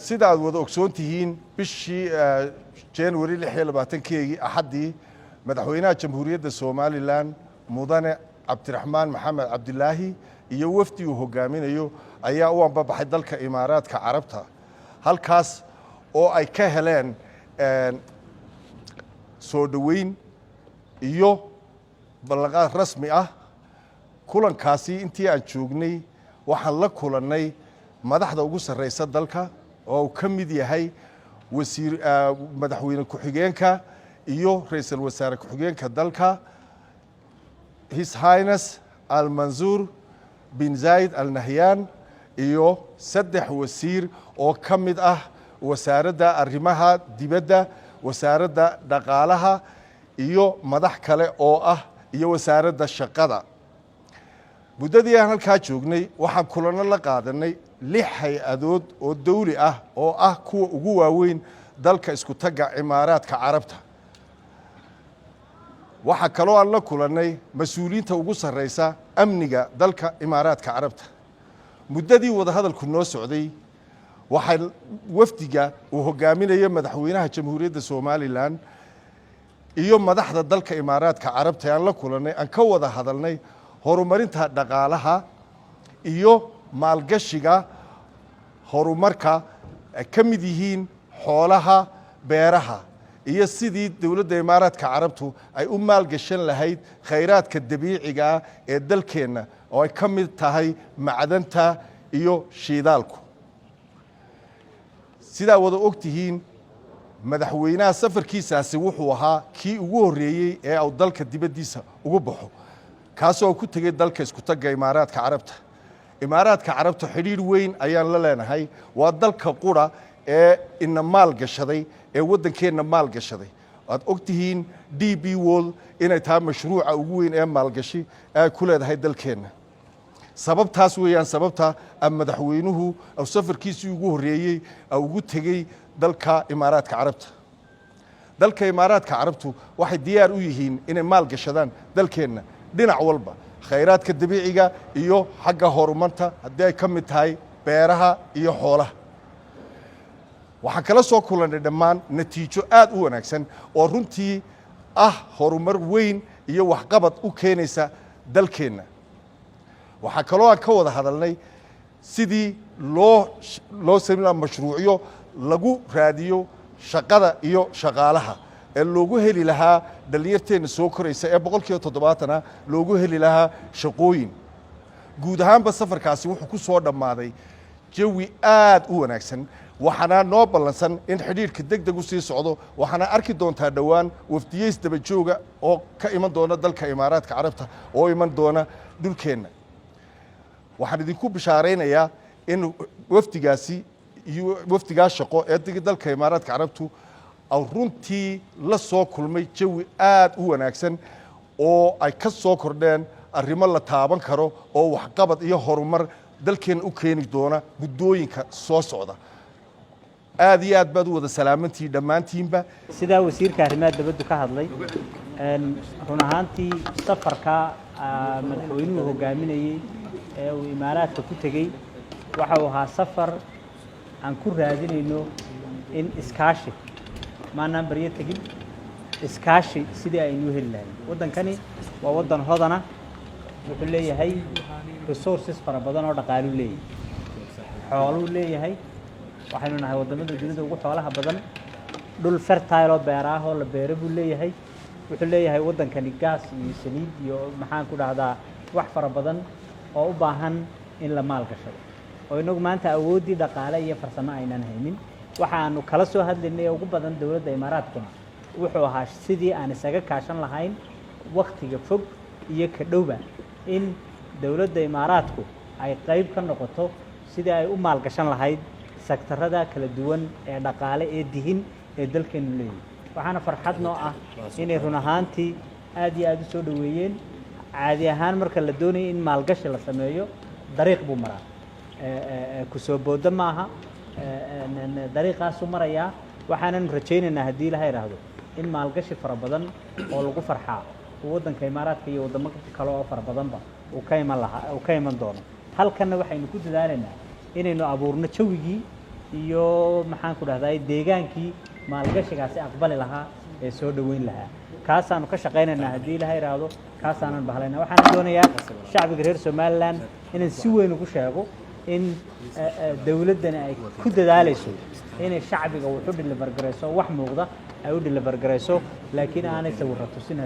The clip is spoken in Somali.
sida aad wada ogsoon tihiin bishii January 26 axadii madaxweynaha jamhuuriyadda Soomaaliland mudane Cabdiraxmaan Maxamed Cabdilaahi iyo wafdi uu hogaaminayo ayaa u anbabaxay dalka Imaaraadka Carabta halkaas oo ay ka heleen soo dhaweyn iyo ballanqaad rasmi ah kulankaasi intii aan joognay waxaan la kulannay madaxda ugu sarreysa dalka oo ka mid yahay wasiir madaxweyne ku-xigeenka iyo ra'iisul wasaare ku-xigeenka dalka His Highness Al-Mansour bin Zayed Al Nahyan iyo saddex wasiir oo ka mid ah wasaaradda arrimaha dibadda wasaaradda dhaqaalaha iyo madax kale oo ah iyo wasaaradda shaqada muddadii aan halkaa joognay waxaan kulano la qaadanay 6 hay-adood oo dawli ah oo ah kuwa ugu waaweyn dalka isku taga Imaaraadka Carabta waxa kaloo aan la kulanay mas'uuliyiinta ugu sarreysa amniga dalka Imaaraadka Carabta muddadii wada hadalku noo socday waxa wafdiga uu hogaaminayo madaxweynaha jamhuuriyadda Soomaaliland iyo madaxda dalka Imaaraadka Carabta aan la kulanay aan ka wada hadalnay horumarinta dhaqaalaha iyo maalgashiga horumarka ka mid yihiin xoolaha beeraha iyo sidii dawladda Imaaraadka Carabtu ay u maalgashan lahayd khayraadka dabiiciga ee dalkeena oo ay ka mid tahay macdanta iyo shidaalku sida wada ogtihiin madaxweynaha safarkiisaasi wuxuu ahaa kii ugu horeeyay ee uu dalka dibadiisa ugu baxo kaasoo ku tagay dalka isku taga Imaaraadka Carabta Imaaraadka Carabta xiriir weyn ayaan la leenahay waa dalka qura ee in maal gashaday ee wadankeena maal gashaday aad ogtihiin DB World inay tahay mashruuca ugu weyn ee maalgashi ay ku leedahay dalkeena sababtaas weeyaan sababta madaxweynuhu oo safarkiisii ugu horeeyay ugu tagay dalka Imaaraadka Carabta dalka Imaaraadka Carabtu waxay diyaar u yihiin inay maal gashadaan dalkeena dhinac walba khayraadka dabiiciga iyo xagga horumarta haddii ay ka mid tahay beeraha iyo xoolaha waxaan kala soo kulannay dhammaan natiijo aad u wanaagsan oo runtii ah horumar weyn iyo waxqabad u keenaysa dalkeena waxaa kaloo aan ka wada hadalnay sidii loo sameeyo mashruucyo lagu raadiyo shaqada iyo shaqaalaha ee loogu heli lahaa dhalinyarteena soo koraysa ee 70% loogu heli lahaa shaqooyin guud ahaanba safarkaasi wuxuu ku soo dhamaaday jawi aad u wanaagsan waxaana noo ballansan in xiriirka degdeg u sii socdo waxaana arki doontaa dhawaan wafdiyeys daba jooga oo ka iman doona dalka Imaaraadka Carabta oo iman doona dhulkeena waxaan idinku bishaareynayaa in wafdigaasi iyo wafdiga shaqo ee dalka Imaaraadka Carabtu aw runtii la soo kulmay jawi aad u wanaagsan oo ay ka soo kordheen arrimo la taaban karo oo waxqabad iyo horumar dalkeena u keeni doona muddooyinka soo socda aad iyo aad baad wada salaamantii dhammaantiinba sida wasiirka arrimaha dibadda ka hadlay run ahaantii safarka madaxweynuhu hogaaminayay ee uu Imaaraadka ku tagay waxa uu ahaa safar aan ku raadinayno in iskaashi maana bariye tagin iskaashi sidii aynu heli lahayn wadankani waa wadan hodana wuxuu leeyahay resources fara badan oo dhaqaale leeyahay xoolo leeyahay waxaynu nahay wadamada dunida ugu xoolaha badan dhul fertile oo beeraha oo la beero buu leeyahay wuxuu leeyahay wadankani gas iyo saliid iyo maxaan ku dhahdaa wax fara badan oo u baahan in la maal gashado oo inagu maanta awoodii dhaqaale iyo farsamo aynan haynin waxaanu kala soo hadlaynay ugu badan dawladda Imaaraadka wuxuu ahaa sidii aan isaga kaashan lahayn waqtiga fog iyo ka dhowba in dawladda Imaaraadku ay qayb ka noqoto sidii ay u maal gashan lahayd sektarada kala duwan ee dhaqaale ee dihin ee dalkeenu leeyahay waxaana farxad noo ah inay run ahaantii aad iyo aad u soo dhaweeyeen caadi ahaan marka la doonayo in maalgashi la sameeyo dariiq buu maraa ku soo booda maaha dariiqaas u maraya waxaanan rajaynaynaa haddii la yiraahdo in maalgashi fara badan oo lagu farxaa wadanka Imaaraadka iyo wadamo kale oo fara badanba uu ka iman doono halkana waxaynu ku dadaalaynaa inaynu abuurno jawigii iyo maxaan ku dhahdaa deegaankii maalgashigaasi aqbali lahaa ee soo dhaweyn lahaa kaasaanu ka shaqaynaynaa haddii ilahay yiraahdo kaasaanan bahlayna waxaan doonayaa shacbiga reer Somaliland inaan si weyn ugu sheego in dawladdan ay ku dadaalayso inay shacbiga wuxuu deliver gareyso wax muuqda ay u deliver gareyso laakiin aanay sawir tusin